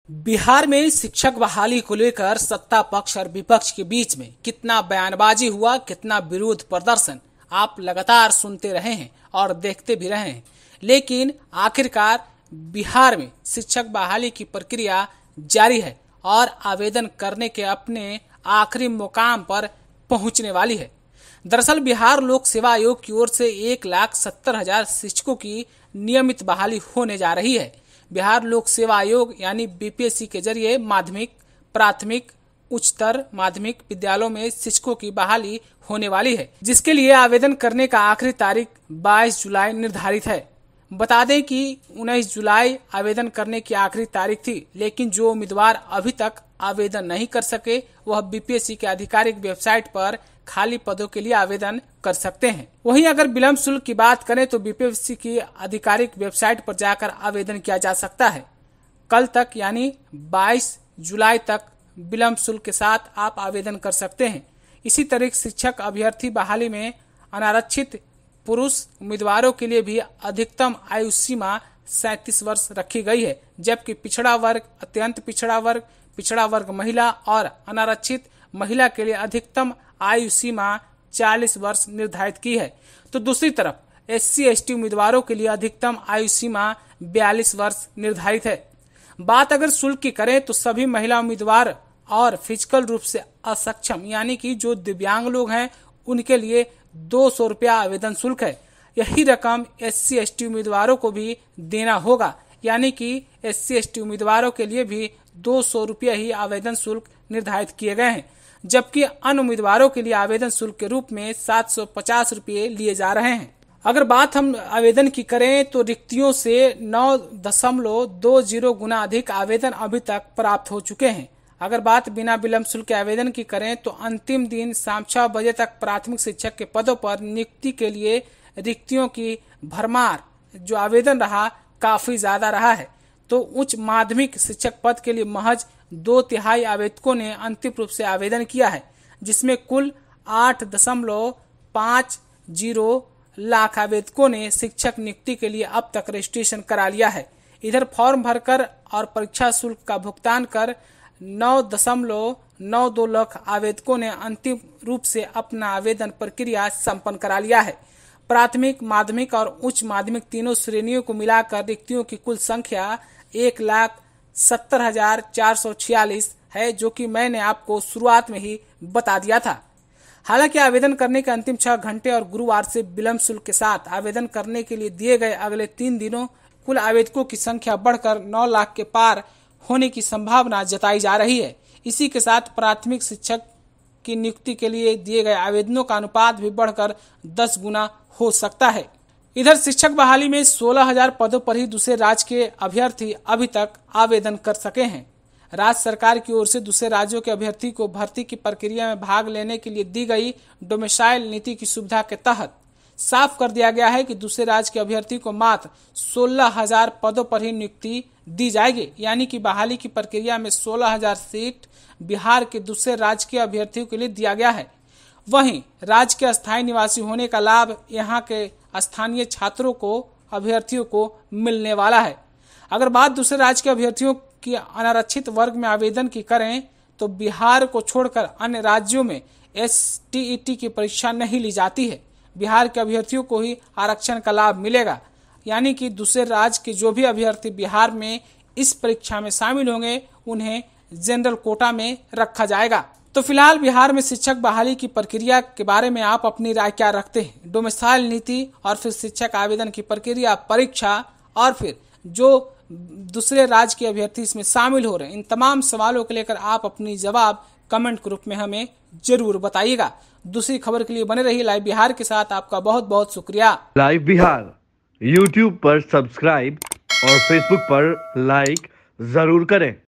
बिहार में शिक्षक बहाली को लेकर सत्ता पक्ष और विपक्ष के बीच में कितना बयानबाजी हुआ, कितना विरोध प्रदर्शन आप लगातार सुनते रहे हैं और देखते भी रहे हैं। लेकिन आखिरकार बिहार में शिक्षक बहाली की प्रक्रिया जारी है और आवेदन करने के अपने आखिरी मुकाम पर पहुंचने वाली है। दरअसल बिहार लोक सेवा आयोग की ओर से 1,70,000 शिक्षकों की नियमित बहाली होने जा रही है। बिहार लोक सेवा आयोग यानी बीपीएससी के जरिए माध्यमिक, प्राथमिक, उच्चतर माध्यमिक विद्यालयों में शिक्षकों की बहाली होने वाली है, जिसके लिए आवेदन करने का आखिरी तारीख 22 जुलाई निर्धारित है। बता दें कि 19 जुलाई आवेदन करने की आखिरी तारीख थी, लेकिन जो उम्मीदवार अभी तक आवेदन नहीं कर सके वह बीपीएससी के आधिकारिक वेबसाइट पर खाली पदों के लिए आवेदन कर सकते हैं। वहीं अगर विलंब शुल्क की बात करें तो बीपीएससी की आधिकारिक वेबसाइट पर जाकर आवेदन किया जा सकता है। कल तक यानी 22 जुलाई तक विलंब शुल्क के साथ आप आवेदन कर सकते हैं। इसी तरह शिक्षक अभ्यर्थी बहाली में अनारक्षित पुरुष उम्मीदवारों के लिए भी अधिकतम आयु सीमा 37 वर्ष रखी गई है, जबकि पिछड़ा वर्ग, अत्यंत पिछड़ा वर्ग महिला और अनारक्षित महिला के लिए अधिकतम आयु सीमा 40 वर्ष निर्धारित की है। तो दूसरी तरफ SC/ST उम्मीदवारों के लिए अधिकतम आयु सीमा 42 वर्ष निर्धारित है। बात अगर शुल्क की करें तो सभी महिला उम्मीदवार और फिजिकल रूप से असक्षम यानी कि जो दिव्यांग लोग हैं उनके लिए 200 रुपया आवेदन शुल्क है। यही रकम SC/ST उम्मीदवारों को भी देना होगा, यानी कि SC/ST उम्मीदवारों के लिए भी 200 रुपया ही आवेदन शुल्क निर्धारित किए गए हैं, जबकि अन्य उम्मीदवारों के लिए आवेदन शुल्क के रूप में 750 रुपये लिए जा रहे हैं। अगर बात हम आवेदन की करें तो रिक्तियों से 9.20 गुना अधिक आवेदन अभी तक प्राप्त हो चुके हैं। अगर बात बिना विलंब शुल्क के आवेदन की करें तो अंतिम दिन शाम 6 बजे तक प्राथमिक शिक्षक के पदों पर नियुक्ति के लिए रिक्तियों की भरमार जो आवेदन रहा काफी ज्यादा रहा है। तो उच्च माध्यमिक शिक्षक पद के लिए महज 2/3 आवेदकों ने अंतिम रूप से आवेदन किया है, जिसमें कुल 8.50 लाख आवेदकों ने शिक्षक नियुक्ति के लिए अब तक रजिस्ट्रेशन करा लिया है। इधर फॉर्म भरकर और परीक्षा शुल्क का भुगतान कर 9.92 लाख आवेदकों ने अंतिम रूप से अपना आवेदन प्रक्रिया संपन्न करा लिया है। प्राथमिक, माध्यमिक और उच्च माध्यमिक तीनों श्रेणियों को मिलाकर रिक्तियों की कुल संख्या 1,70,446 है, जो कि मैंने आपको शुरुआत में ही बता दिया था। हालांकि आवेदन करने के अंतिम 6 घंटे और गुरुवार से विलंब शुल्क के साथ आवेदन करने के लिए दिए गए अगले 3 दिनों कुल आवेदकों की संख्या बढ़कर 9 लाख के पार होने की संभावना जताई जा रही है। इसी के साथ प्राथमिक शिक्षक की नियुक्ति के लिए दिए गए आवेदनों का अनुपात भी बढ़कर 10 गुना हो सकता है। इधर शिक्षक बहाली में 16,000 पदों पर ही दूसरे राज्य के अभ्यर्थी अभी तक आवेदन कर सके हैं। राज्य सरकार की ओर से दूसरे राज्यों के अभ्यर्थी को भर्ती की प्रक्रिया में भाग लेने के लिए दी गई डोमिसाइल नीति की सुविधा के तहत साफ कर दिया गया है कि दूसरे राज्य के अभ्यर्थी को मात्र 16,000 पदों पर ही नियुक्ति दी जाएगी, यानी कि बहाली की प्रक्रिया में 16,000 सीट बिहार के दूसरे राज्य के अभ्यर्थियों के लिए दिया गया है। वहीं राज्य के अस्थायी निवासी होने का लाभ यहाँ के स्थानीय छात्रों को, अभ्यर्थियों को मिलने वाला है। अगर बात दूसरे राज्य के अभ्यर्थियों की अनारक्षित वर्ग में आवेदन की करें तो बिहार को छोड़कर अन्य राज्यों में STET की परीक्षा नहीं ली जाती है। बिहार के अभ्यर्थियों को ही आरक्षण का लाभ मिलेगा, यानी कि दूसरे राज्य के जो भी अभ्यर्थी बिहार में इस परीक्षा में शामिल होंगे उन्हें जनरल कोटा में रखा जाएगा। तो फिलहाल बिहार में शिक्षक बहाली की प्रक्रिया के बारे में आप अपनी राय क्या रखते हैं? डोमिसाइल नीति और फिर शिक्षक आवेदन की प्रक्रिया, परीक्षा और फिर जो दूसरे राज्य के अभ्यर्थी इसमें शामिल हो रहे हैं, इन तमाम सवालों को लेकर आप अपनी जवाब कमेंट ग्रुप में हमें जरूर बताइएगा। दूसरी खबर के लिए बने रहिए लाइव बिहार के साथ। आपका बहुत बहुत शुक्रिया। लाइव बिहार यूट्यूब पर सब्सक्राइब और फेसबुक पर लाइक जरूर करें।